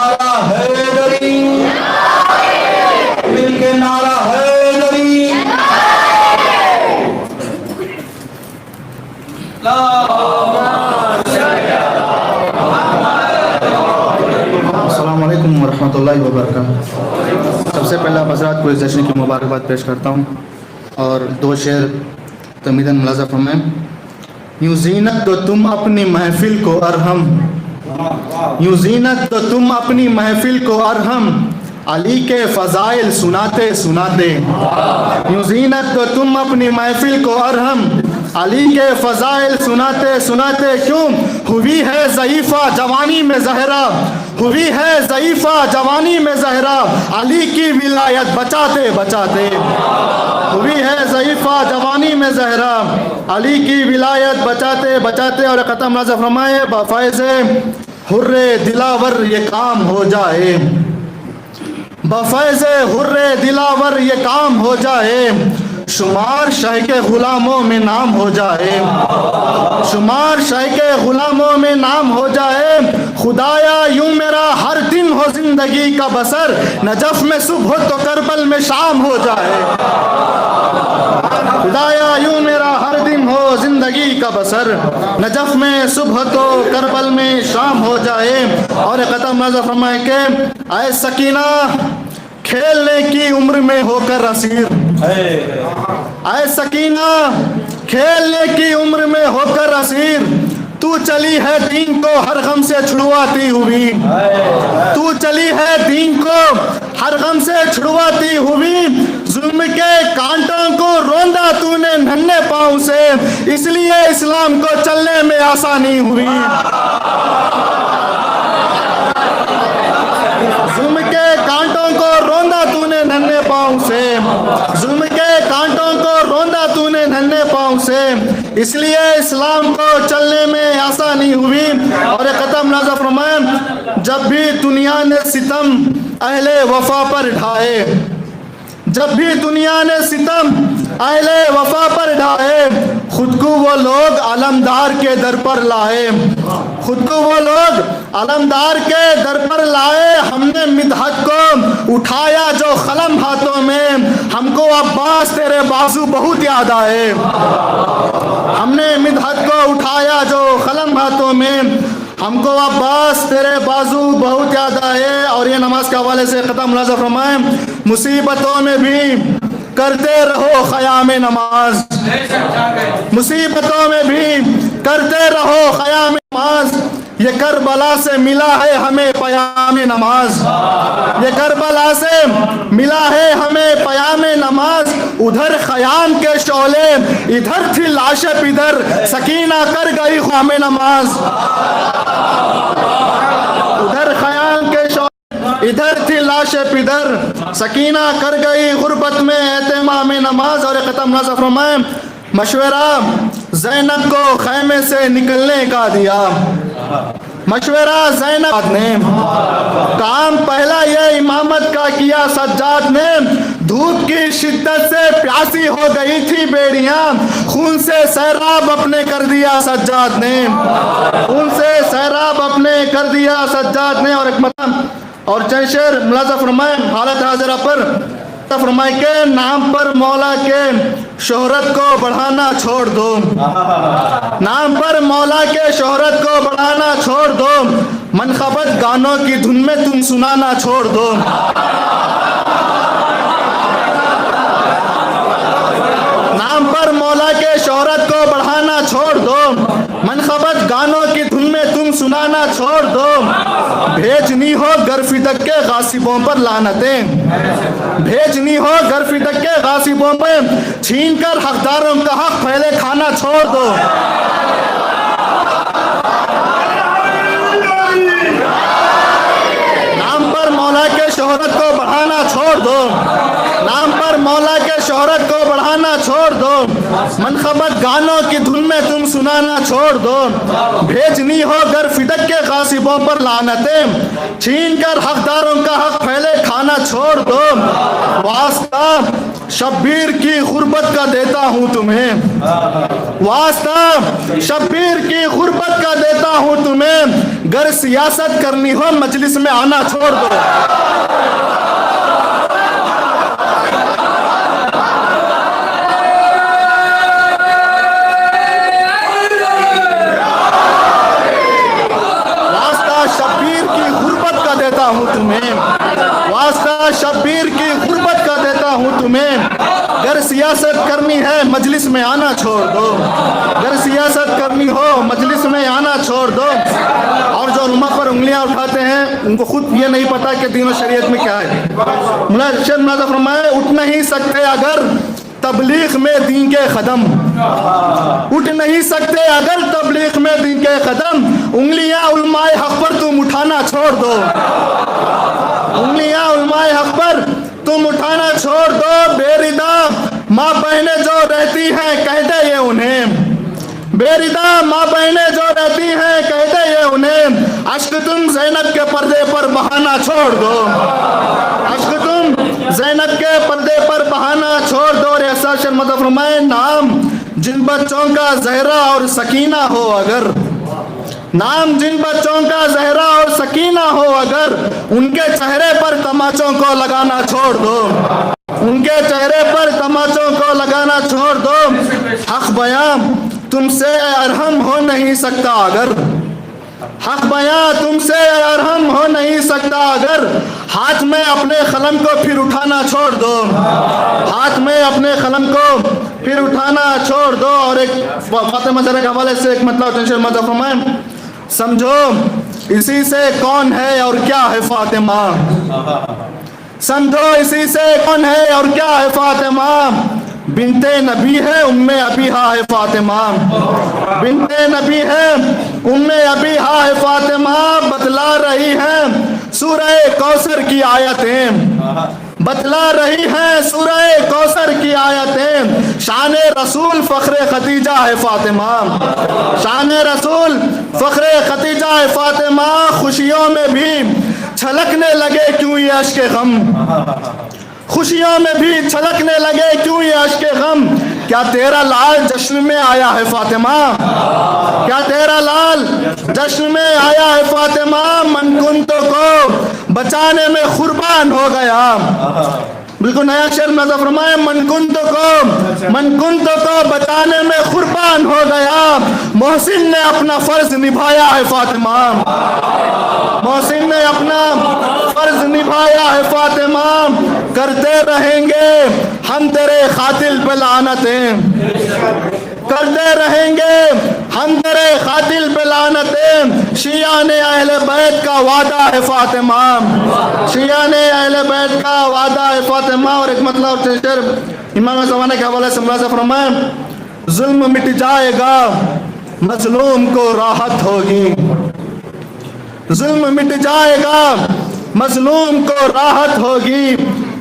नारा हैदरी, मिलके नारा हैदरी। अस्सलामु अलैकुम वरहमतुल्लाहि वबरकातुहू। सबसे पहले आप हज़रात को इस जश्न की मुबारकबाद पेश करता हूँ और दो शेर तमीदन मुलाज़ा फरमाएं। यूँ ज़ीनत दो तुम अपनी महफिल को अरहम, यूँ ज़ीनत दो तुम अपनी महफिल को अरहम, अली के फ़ज़ाइल सुनाते सुनाते। यूँ ज़ीनत दो तुम अपनी महफिल को अरहम, अली के फ़ज़ाइल सुनाते सुनाते। क्यों हुई है ज़ईफ़ा जवानी में ज़हरा, हुई है ज़ईफ़ा जवानी में ज़हरा, अली की विलायत बचाते बचाते। हुई है ज़ईफ़ा जवानी में ज़हरा, अली की विलायत बचाते बचाते। और ख़त्म नाज़ फरमाए बफ़ैज़े हुर्रे दिलावर ये काम हो जाए, बफ़ैज़े हुर्रे दिलावर ये काम हो जाए, शुमार शह के ग़ुलामों में नाम हो जाए, शुमार शह के ग़ुलामों में नाम हो जाए। खुदाया यूँ मेरा हर दिन हो ज़िंदगी का बसर, नजफ़ में सुबह तो करबल में शाम हो जाए। खुदाया यूँ मेरा हर दिन हो ज़िंदगी का बसर, नजफ़ में सुबह तो करबल में शाम हो जाए। और ख़त्म नज़र फरमाए के ऐ सकीना खेलने की उम्र में होकर असीर, ऐ सकीना खेलने की उम्र में होकर असीर, तू चली है दीन को हर गम से छुड़वाती हुई, तू चली है दीन को हर गम से छुड़वाती हुई। जुल्म के कांटों को रोंदा तूने नन्हे पाँव से, इसलिए इस्लाम को चलने में आसानी हुई। जुल्म के कांटों को रोंदा तूने नन्हे पाँव से, जुल्म के कांटों को रोंदा तूने नन्हे पाँव से, इसलिए इस्लाम को चलने में आसानी हुई। और ख़त्म नाज़ फरमाए जब भी दुनिया ने सितम अहले वफा पर ढाए, जब भी दुनिया ने सितम अहले वफा पर ढाए, खुद को वो लोग अलमदार के दर पर लाए, खुद को वो लोग अलमदार के दर पर लाए। हमने मिदहत को उठाया जो कलम हाथों में, हमको अब्बास तेरे बाजू बहुत याद आए। हमने मिदहत को उठाया जो कलम हाथों में, हमको अब्बास तेरे बाजू बहुत याद आए। और ये नमाज के हवाले से ख़त्म मुलाज़ा फरमाए, मुसीबतों में भी करते रहो क़याम नमाज, मुसीबतों में भी करते रहो क़याम नमाज। ये करबला से मिला है हमें पयाम नमाज, ये करबला से मिला है हमें पयाम नमाज। उधर ख़याम के शोले, इधर थी लाशें पिदर, सकीना कर गई ख़याम नमाज। उधर ख़याम के शोले, इधर थी लाशें पिदर, सकीना कर गई गुर्बत में एहतमाम नमाज। और ख़त्म नाज़ फरमाए मशवरा ज़ैनब को खैमे से निकलने का दिया, मशवरा ज़ैनब ने काम पहला ये इमामत का किया। सज्जाद ने धूप की शिद्दत से प्यासी हो गई थी बेड़ियां, खून से सैराब अपने कर दिया सज्जाद ने, खून से सैराब अपने कर दिया सज्जाद ने। और एक मतलब और चंशेर मुलाज़ा फरमाए हालत हाजिरा पर फरमाए के नाम पर मौला के शोहरत को बढ़ाना छोड़ दो, नाम पर मौला के शोहरत को बढ़ाना छोड़ दो, मनखबत गानों की धुन में तुम सुनाना छोड़ दो। नाम पर मौला के शोहरत को बढ़ाना छोड़ दो, मनखबत गानों की धुन में तुम सुनाना छोड़ दो। भेजनी हो गरफिदक के गासिबों पर लानतें, भेजनी हो गरफिदक के गासिबों पर, छीन कर हकदारों का हक पहले खाना छोड़ दो। नाम पर मौला के शोहरत को बढ़ाना छोड़ दो, नाम पर मौला के शोहरत को बढ़ाना छोड़ दो, मनखबत गानों की धुन में तुम सुनाना छोड़ दो। भेजनी हो गर फिदक के गासिबों पर लानतें, छीन कर हकदारों का हक पहले खाना आना छोड़ दो, वास्ता शब्बीर की गुर्बत का देता हूँ तुम्हें, वास्ता शब्बीर की गुर्बत का देता हूँ तुम्हें, गर सियासत करनी हो मजलिस में आना छोड़ दो। हूँ तुम्हें, वास्ता शब्बीर की गुर्बत का देता हूँ तुम्हें, अगर सियासत करनी है मजलिस में आना छोड़ दो, अगर सियासत करनी हो मजलिस में आना छोड़ दो। और जो उलमा पर उंगलियां उठाते हैं उनको खुद ये नहीं पता कि दीन और शरीयत में क्या है। मुलाज़ा फरमाए, उठ नहीं सकते अगर तबलीग में दीन के कदम, उठ नहीं सकते अगर तबलीग में दीन के कदम, उंगलियां उलमाए हक पर तुम उठाना छोड़ दो, उंगलियां उलमाए हक पर तुम उठाना छोड़ दो। बेरिदा माँ बहनें जो रहती हैं कह दे ये उन्हें, बेरिदा माँ बहनें जो रहती हैं कह दे ये उन्हें, अश्क तुम ज़ैनब के पर्दे पर बहाना छोड़ दो, अश्क तुम ज़ैनब के पर्दे पर बहाना छोड़ दो। और ऐसा शर्मदा फरमाए, नाम जिन बच्चों का ज़हरा और सकीना हो अगर, नाम जिन बच्चों का ज़हरा और सकीना हो अगर, उनके चेहरे पर तमाचों को लगाना छोड़ दो, उनके चेहरे पर तमाचों को लगाना छोड़ दो। हक बयां तुमसे अरहम हो नहीं सकता अगर, हक बयां तुमसे अरहम हो नहीं सकता अगर, हाथ में अपने कलम को फिर उठाना छोड़ दो, हाथ में अपने कलम को फिर उठाना छोड़ दो। और एक फातिमा ज़हरा के हवाले से एक मतलब फरमाएं, समझो इसी से कौन है और क्या है फातिमा, समझो इसी से कौन है और क्या है फातिमा, बिनते नबी है उम्मे अबीहा है फातिमा, बिनते नबी है उम्मे अबीहा है फातिमा। बतला रही हैं सूरह कौसर की आयतें, बतला रही हैं सूरह कौसर की आयतें, शान रसूल फ़ख्रे खतीजा है फातिमा, शान रसूल फ़ख्रे खतीजा है फातिमा। खुशियों में भी छलकने लगे क्यों ये अश्के गम, खुशियों में भी छलकने लगे क्यों ये अश्के गम, क्या तेरा लाल जश्न में आया है फातिमा, क्या तेरा लाल जश्न में आया है फातिमा। मनकुंतो को बचाने में कुर्बान हो गया, बिल्कुल नया शेर में फरमाए, मनकुंतो को बचाने में कुर्बान हो गया, मोहसिन ने अपना फर्ज निभाया है फातिमा, मोहसिन ने अपना फर्ज निभाया है फातिमा। करते रहेंगे हम तेरे कातिल पे लानतें, करते रहेंगे हम तेरे कातिल पे लानतें, शिया ने अहले बैत का वादा है फातिमा, शिया ने अहले बैत का वादा है फातिमा। और एक मतलब शेर इमाम ज़माने के हवाले से मुलाज़ा फरमाए, जुल्म मिट जाएगा मजलूम को राहत होगी, जुल्म मिट जाएगा मजलूम को राहत होगी,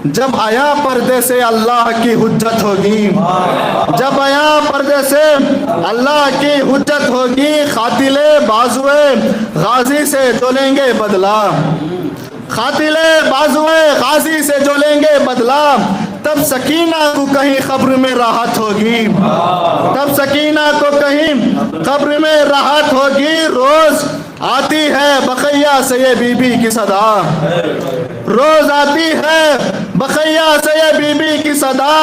जब आया पर्दे से अल्लाह की हुज्जत होगी, जब आया पर्दे से अल्लाह की हुज्जत होगी। खातिले बाजुए गाजी से जो लेंगे बदला, खातिले बाजुए गाजी से जो लेंगे बदला, तब सकीना को कहीं कब्र में राहत होगी, तब सकीना को कहीं कब्र में राहत होगी। रोज आती है बकैया से ये बीबी की सदा, रोज आती है बकैया से ये बीबी की सदा,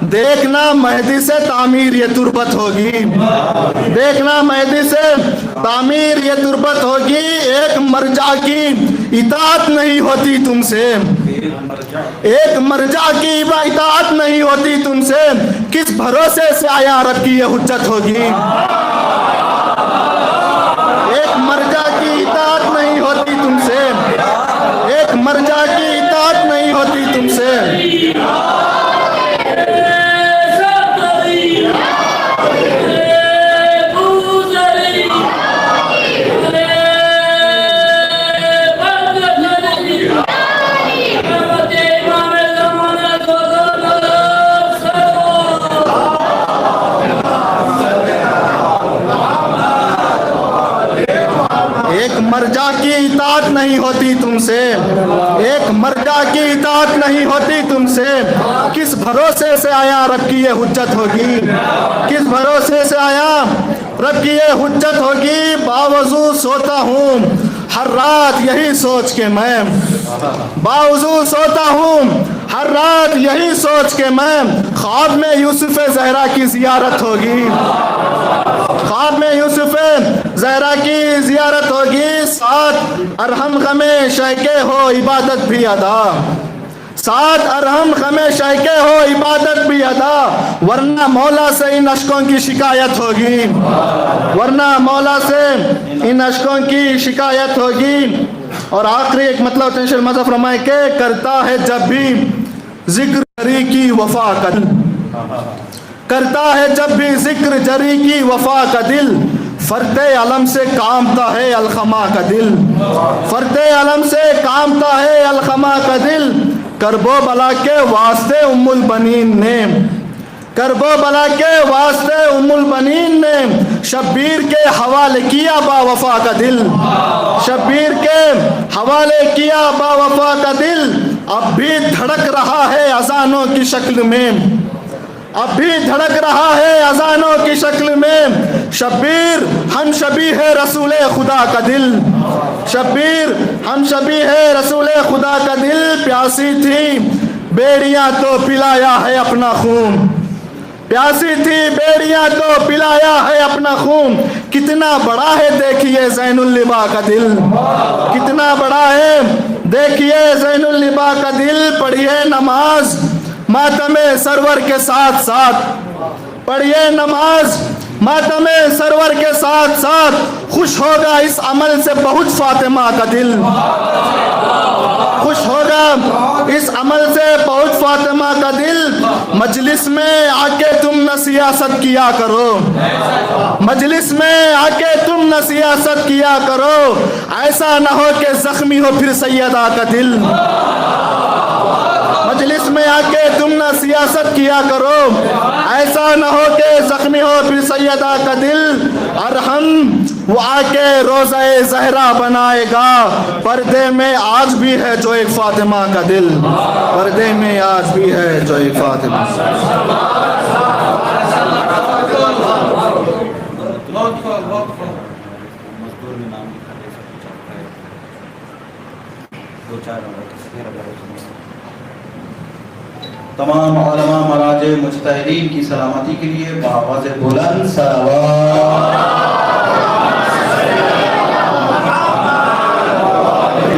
देखना मेहदी से तामीर ये तुरबत होगी, देखना मेहदी से तामीर ये तुरबत होगी। एक मरजा की इताअत नहीं होती तुमसे, एक मरजा की इताअत नहीं होती तुमसे, किस भरोसे से आया रब की ये हुज्जत होगी। एक मरजा की इताअत नहीं होती तुमसे, एक मरजा की इताअत नहीं होती तुमसे। मरजा की इताअत नहीं नहीं होती तुमसे, एक मर्दा की इताअत नहीं होती तुमसे। किस भरोसे से आया रब की ये हुज्जत होगी, किस भरोसे से आया रब की ये हुज्जत होगी। बावजूद सोता हूँ हर रात यही सोच के मैं, बावजूद सोता हूँ हर रात यही सोच के मैं, ख्वाब में यूसुफ ज़हरा की ज़ियारत होगी, ख्वाब में यूसुफ ज़हरा की ज़ियारत होगी। साथ अरहम गमे शैके हो इबादत भी अदा, साथ अरहम गमे शैके हो इबादत भी अदा, वरना मौला से इन अशकों की शिकायत होगी, वरना मौला से इन अशकों की शिकायत होगी। और आखिरी एक मतलब तंशर मज़ा फरमाए के करता है जब भी जिक्र जरी की वफा का दिल, करता है जब भी जिक्र जरी की वफा का दिल, फर्दे अलम से कामता है अलखमा का दिल, फर्दे अलम से कामता है अलखमा का दिल। करबो बला के वास्ते उम्मुल बनीन ने, करबो बला के वास्ते उम्मुल बनीन ने, शब्बीर के हवाले किया बावफा का दिल, शब्बीर के हवाले किया बावफा का दिल। अब भी धड़क रहा है अजानों की शक्ल में, अब भी धड़क रहा है अजानों की शक्ल में। शब्बीर हम शबी है रसूले खुदा का दिल, शब्बीर हम शबी है रसूले खुदा का दिल। प्यासी थी बेड़ियां तो पिलाया है अपना खून, प्यासी थी बेड़ियां तो पिलाया है अपना खून। कितना बड़ा है देखिए ज़ैनुल लिबा का दिल, कितना बड़ा है देखिए ज़ैनुल लिबा का दिल। पढ़िए नमाज मातमे सरवर के साथ साथ, पढ़िए नमाज मातमे सरवर के साथ साथ, खुश होगा इस अमल से बहुत फातिमा का दिल, खुश होगा इस अमल से बहुत फातिमा का दिल। मजलिस में आके तुम न सियासत किया करो, मजलिस में आके तुम न सियासत किया करो, ऐसा न हो कि जख्मी हो फिर सैयदा का दिल, मजलिस में आके तुम न सियासत किया करो, ऐसा न हो कि जख्मी हो फिर सैयदा का दिल। और हम वो आके रोज़े ज़हरा बनाएगा, पर्दे में आज भी है जो एक फातिमा का दिल, पर्दे में आज भी है जो एक फातिमा। तमाम उलमा मराजे मुज्तहिदीन की सलामती के लिए बावाज़े बुलंद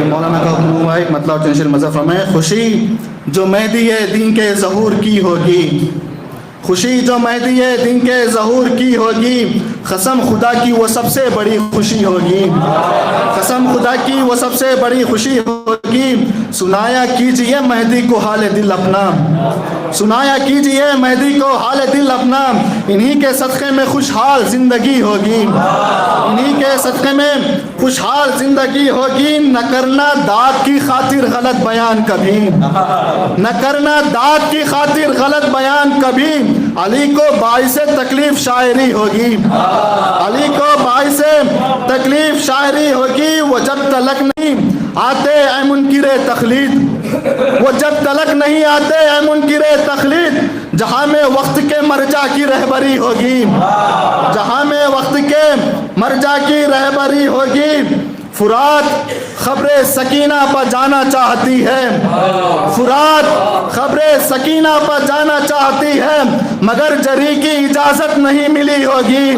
मौलाना का हुक्म हुआ है मतलब तंशीर मज़फ़र में, खुशी जो मेहदी दीन के ज़हूर की होगी, खुशी जो मेहदी दिन के ज़हूर की होगी, कसम खुदा की वो सबसे बड़ी खुशी होगी, कसम खुदा की वो सबसे बड़ी खुशी होगी। सुनाया कीजिए मेहदी को हाल दिल अपना, सुनाया कीजिए मेहदी को हाल दिल अपना, इन्हीं के सदक़े में खुशहाल ज़िंदगी होगी, इन्हीं के सदक़े में खुशहाल ज़िंदगी होगी। न करना दाद की खातिर गलत बयान कभी, न करना दाद की खातिर गलत बयान कभी, अली को बाइस तकलीफ शायरी होगी, अली को बाइस तकलीफ शायरी होगी। वो जब तलक नहीं आते ऐ मुनकिरे तखलीद, वो जब तलक नहीं आते ऐ मुनकिरे तखलीद, जहाँ में वक्त के मरजा की रहबरी होगी, जहाँ में वक्त के मरजा की रहबरी होगी। फुरात खबरे सकीना पर जाना चाहती है, फुरात खबरे सकीना पर जाना चाहती है, मगर जरी की इजाज़त नहीं मिली होगी,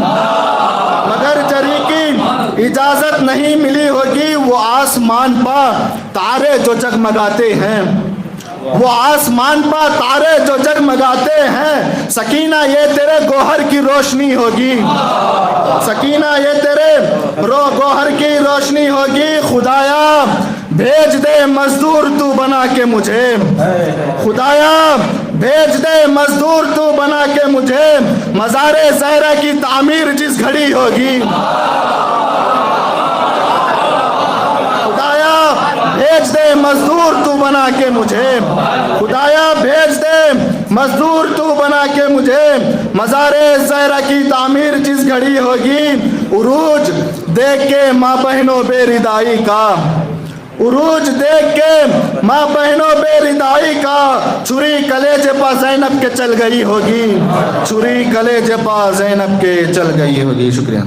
मगर जरी की इजाज़त नहीं मिली होगी। वो आसमान पर तारे जो जगमगाते हैं, वो आसमान पर तारे जो जगमगाते हैं, सकीना ये तेरे गोहर की रोशनी होगी, सकीना ये तेरे गोहर की रोशनी होगी। खुदाया भेज दे मजदूर तू बना के मुझे, खुदाया भेज दे मजदूर तू बना के मुझे, मज़ारे ज़हरा की तामीर जिस घड़ी होगी, भेज दे मजदूर तू बना के मुझे, खुदाया भेज दे मजदूर तू बना के मुझे, मज़ारे ज़हरा की तामीर जिस घड़ी होगी। उरूज देख के माँ बहनों बेरिदाई का, उरूज देख के माँ बहनों बेरिदाई का छुरी कलेजे पा ज़ैनब के चल गई होगी, छुरी कलेजे पा ज़ैनब के चल गई होगी। शुक्रिया।